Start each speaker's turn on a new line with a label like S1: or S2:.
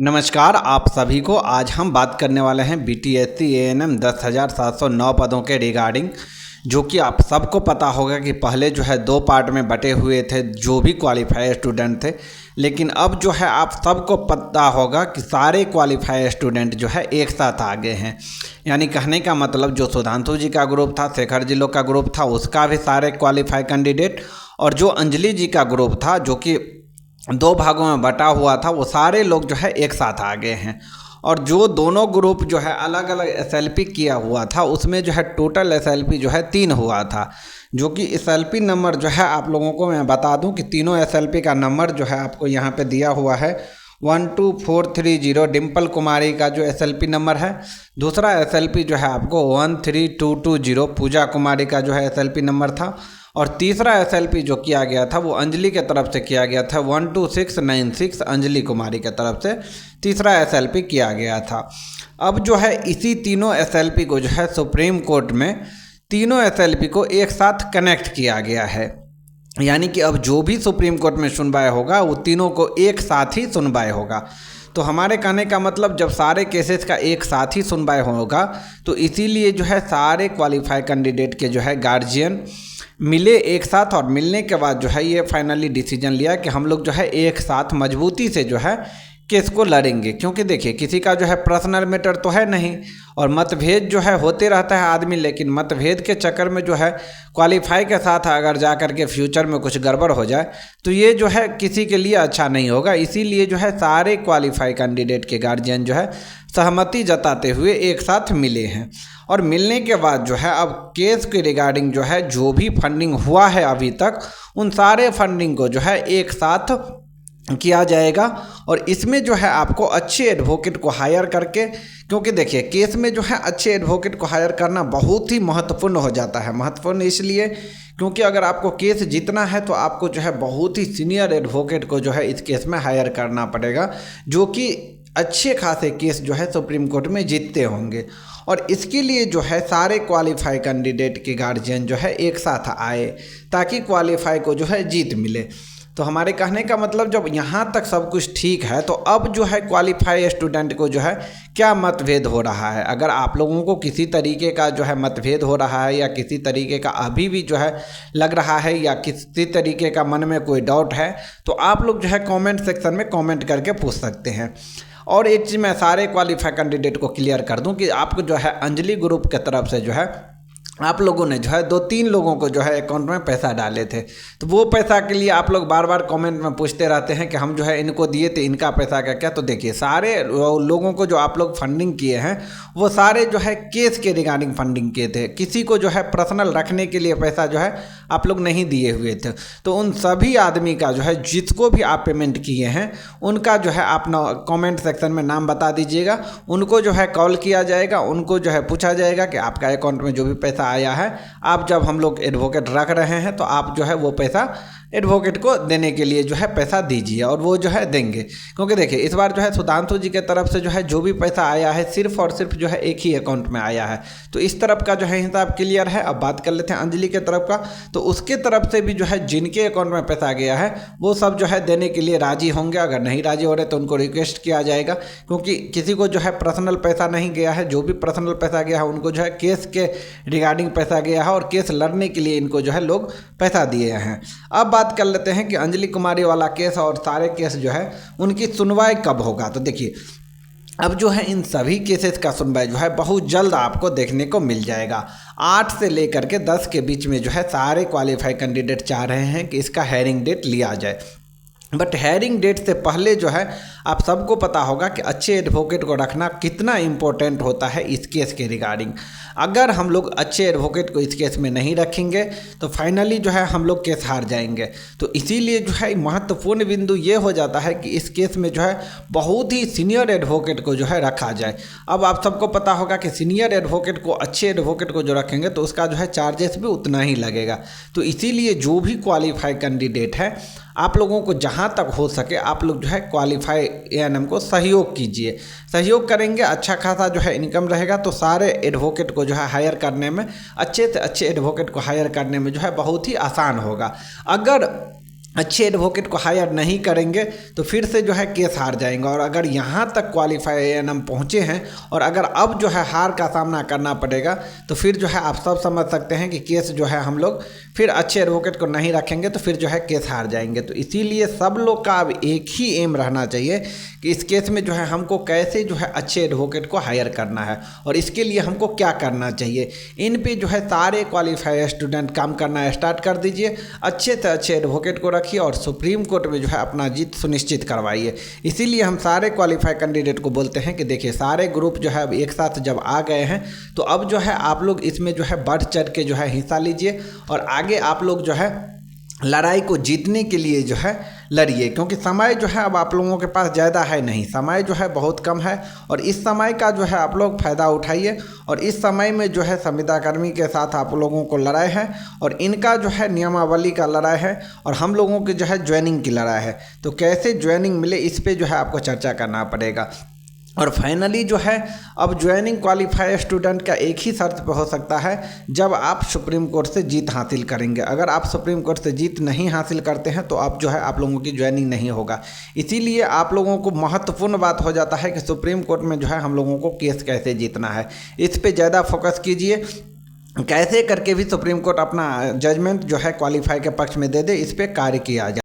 S1: नमस्कार आप सभी को। आज हम बात करने वाले हैं बीटीएससी एएनएम 10,709 पदों के रिगार्डिंग, जो कि आप सबको पता होगा कि पहले जो है 2 पार्ट में बटे हुए थे जो भी क्वालिफाई स्टूडेंट थे, लेकिन अब जो है आप सबको पता होगा कि सारे क्वालिफाई स्टूडेंट जो है एक साथ आ गए हैं। यानी कहने का मतलब जो सुधांशु जी का ग्रुप था, शेखर जी लोग का ग्रुप था, उसका भी सारे क्वालिफाई कैंडिडेट, और जो अंजलि जी का ग्रुप था जो कि 2 भागों में बटा हुआ था, वो सारे लोग जो है एक साथ आ गए हैं। और जो दोनों ग्रुप जो है अलग अलग एसएलपी किया हुआ था, उसमें जो है टोटल एसएलपी जो है 3 हुआ था। जो कि एसएलपी नंबर जो है आप लोगों को मैं बता दूं कि तीनों एसएलपी का नंबर जो है आपको यहाँ पे दिया हुआ है 12430। डिम्पल कुमारी का जो एसएलपी नंबर है। दूसरा एसएलपी जो है आपको 13220 पूजा कुमारी का जो है एसएलपी नंबर था। और तीसरा एसएलपी जो किया गया था वो अंजलि के तरफ से किया गया था 12696 अंजलि कुमारी के तरफ से तीसरा एसएलपी किया गया था। अब जो है इसी तीनों एसएलपी को जो है सुप्रीम कोर्ट में तीनों एसएलपी को एक साथ कनेक्ट किया गया है। यानी कि अब जो भी सुप्रीम कोर्ट में सुनवाई होगा वो तीनों को एक साथ ही सुनवाई होगा। तो हमारे कहने का मतलब जब सारे केसेस का एक साथ ही सुनवाई होगा तो इसीलिए जो है सारे क्वालिफाई कैंडिडेट के जो है गार्जियन मिले एक साथ, और मिलने के बाद जो है ये फाइनली डिसीजन लिया कि हम लोग जो है एक साथ मजबूती से जो है केस को लड़ेंगे। क्योंकि देखिए किसी का जो है पर्सनल मैटर तो है नहीं, और मतभेद जो है होते रहता है आदमी, लेकिन मतभेद के चक्कर में जो है क्वालिफाई के साथ अगर जा कर के फ्यूचर में कुछ गड़बड़ हो जाए तो ये जो है किसी के लिए अच्छा नहीं होगा। इसीलिए जो है सारे क्वालिफाई कैंडिडेट के गार्जियन जो है सहमति जताते हुए एक साथ मिले हैं। और मिलने के बाद जो है अब केस के रिगार्डिंग जो है जो भी फंडिंग हुआ है अभी तक, उन सारे फंडिंग को जो है एक साथ किया जाएगा। और इसमें जो है आपको अच्छे एडवोकेट को हायर करके, क्योंकि देखिए केस में जो है अच्छे एडवोकेट को हायर करना बहुत ही महत्वपूर्ण हो जाता है। महत्वपूर्ण इसलिए क्योंकि अगर आपको केस जीतना है तो आपको जो है बहुत ही सीनियर एडवोकेट को जो है इस केस में हायर करना पड़ेगा, जो कि अच्छे खासे केस जो है सुप्रीम कोर्ट में जीतते होंगे। और इसके लिए जो है सारे क्वालिफाई कैंडिडेट के गार्जियन जो है एक साथ आए ताकि क्वालिफाई को जो है जीत मिले। तो हमारे कहने का मतलब जब यहाँ तक सब कुछ ठीक है तो अब जो है क्वालिफाई स्टूडेंट को जो है क्या मतभेद हो रहा है। अगर आप लोगों को किसी तरीके का जो है मतभेद हो रहा है या किसी तरीके का अभी भी जो है लग रहा है या किसी तरीके का मन में कोई डाउट है तो आप लोग जो है कमेंट सेक्शन में कमेंट करके पूछ सकते हैं। और एक चीज़ मैं सारे क्वालिफाई कैंडिडेट को क्लियर कर दूं कि आपको जो है अंजलि ग्रुप की तरफ से जो है आप लोगों ने जो है 2-3 लोगों को जो है अकाउंट में पैसा डाले थे, तो वो पैसा के लिए आप लोग बार बार कमेंट में पूछते रहते हैं कि हम जो है इनको दिए थे, इनका पैसा का क्या। तो देखिए सारे लोगों को जो आप लोग फंडिंग किए हैं वो सारे जो है केस के रिगार्डिंग फंडिंग किए थे। किसी को जो है पर्सनल रखने के लिए पैसा जो है आप लोग नहीं दिए हुए थे। तो उन सभी आदमी का जो है जिसको भी आप पेमेंट किए हैं उनका जो है आप कमेंट सेक्शन में नाम बता दीजिएगा। उनको जो है कॉल किया जाएगा, उनको जो है पूछा जाएगा कि आपका अकाउंट में जो भी पैसा आया है, आप जब हम लोग एडवोकेट रख रहे हैं तो आप जो है वो पैसा एडवोकेट को देने के लिए जो है पैसा दीजिए, और वो जो है देंगे। क्योंकि देखिए इस बार जो है सुधांशु जी के तरफ से जो है जो भी पैसा आया है सिर्फ और सिर्फ जो है एक ही अकाउंट में आया है। तो इस तरफ का जो है हिसाब क्लियर है। अब बात कर लेते हैं अंजलि के तरफ का। तो उसके तरफ से भी जो है जिनके अकाउंट में पैसा गया है वो सब जो है देने के लिए राजी होंगे। अगर नहीं राजी हो रहे तो उनको रिक्वेस्ट किया जाएगा, क्योंकि किसी को जो है पर्सनल पैसा नहीं गया है। जो भी पर्सनल पैसा गया है उनको जो है केस के रिगार्डिंग पैसा गया है और केस लड़ने के लिए इनको जो है लोग पैसा दिए हैं। अब बात कर लेते हैं कि अंजलि कुमारी वाला केस और सारे केस जो है उनकी सुनवाई कब होगा। तो देखिए अब जो है इन सभी केसेस का सुनवाई जो है बहुत जल्द आपको देखने को मिल जाएगा। 8 से लेकर के 10 के बीच में जो है सारे क्वालिफाई कैंडिडेट चाह रहे हैं कि इसका हेयरिंग डेट लिया जाए। बट हेयरिंग डेट से पहले जो है आप सबको पता होगा कि अच्छे एडवोकेट को रखना कितना इम्पोर्टेंट होता है इस केस के रिगार्डिंग। अगर हम लोग अच्छे एडवोकेट को इस केस में नहीं रखेंगे तो फाइनली जो है हम लोग केस हार जाएंगे। तो इसीलिए जो है महत्वपूर्ण बिंदु ये हो जाता है कि इस केस में जो है बहुत ही सीनियर एडवोकेट को जो है रखा जाए। अब आप सबको पता होगा कि सीनियर एडवोकेट को, अच्छे एडवोकेट को जो रखेंगे तो उसका जो है चार्जेस भी उतना ही लगेगा। तो इसीलिए जो भी क्वालिफाई कैंडिडेट है आप लोगों को जहाँ तक हो सके आप लोग जो है क्वालिफाई एएनएम को सहयोग कीजिए। सहयोग करेंगे अच्छा खासा जो है इनकम रहेगा, तो सारे एडवोकेट को जो है हायर करने में, अच्छे से अच्छे एडवोकेट को हायर करने में जो है बहुत ही आसान होगा। अगर अच्छे एडवोकेट को हायर नहीं करेंगे तो फिर से जो है केस हार जाएंगे। और अगर यहाँ तक क्वालिफाई एएनएम पहुँचे हैं और अगर अब जो है हार का सामना करना पड़ेगा तो फिर जो है आप सब समझ सकते हैं कि केस जो है हम लोग फिर अच्छे एडवोकेट को नहीं रखेंगे तो फिर जो है केस हार जाएंगे। तो इसीलिए सब लोग का अब एक ही एम रहना चाहिए कि इस केस में जो है हमको कैसे जो है अच्छे एडवोकेट को हायर करना है और इसके लिए हमको क्या करना चाहिए। इन पे जो है सारे क्वालिफाई स्टूडेंट काम करना स्टार्ट कर दीजिए, अच्छे से अच्छे एडवोकेट को रखिए और सुप्रीम कोर्ट में जो है अपना जीत सुनिश्चित करवाइए। इसीलिए हम सारे क्वालिफाई कैंडिडेट को बोलते हैं कि देखिए सारे ग्रुप जो है अब एक साथ जब आ गए हैं तो अब जो है आप लोग इसमें जो है बढ़ चढ़ के जो है हिस्सा लीजिए और आगे आप लोग जो है लड़ाई को जीतने के लिए जो है लड़िए, क्योंकि समय जो है अब आप लोगों के पास ज़्यादा है नहीं, समय जो है बहुत कम है और इस समय का जो है आप लोग फ़ायदा उठाइए। और इस समय में जो है संविदाकर्मी के साथ आप लोगों को लड़ाई है और इनका जो है नियमावली का लड़ाई है और हम लोगों की जो है ज्वाइनिंग की लड़ाई है। तो कैसे ज्वाइनिंग मिले इस पर जो है आपको चर्चा करना पड़ेगा। और फाइनली जो है अब ज्वाइनिंग क्वालिफाई स्टूडेंट का एक ही शर्त पे हो सकता है जब आप सुप्रीम कोर्ट से जीत हासिल करेंगे। अगर आप सुप्रीम कोर्ट से जीत नहीं हासिल करते हैं तो आप जो है आप लोगों की ज्वाइनिंग नहीं होगा। इसीलिए आप लोगों को महत्वपूर्ण बात हो जाता है कि सुप्रीम कोर्ट में जो है हम लोगों को केस कैसे जीतना है, इस पर ज़्यादा फोकस कीजिए। कैसे करके भी सुप्रीम कोर्ट अपना जजमेंट जो है क्वालिफाई के पक्ष में दे दे, इस पर कार्य किया जाए।